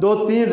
2-3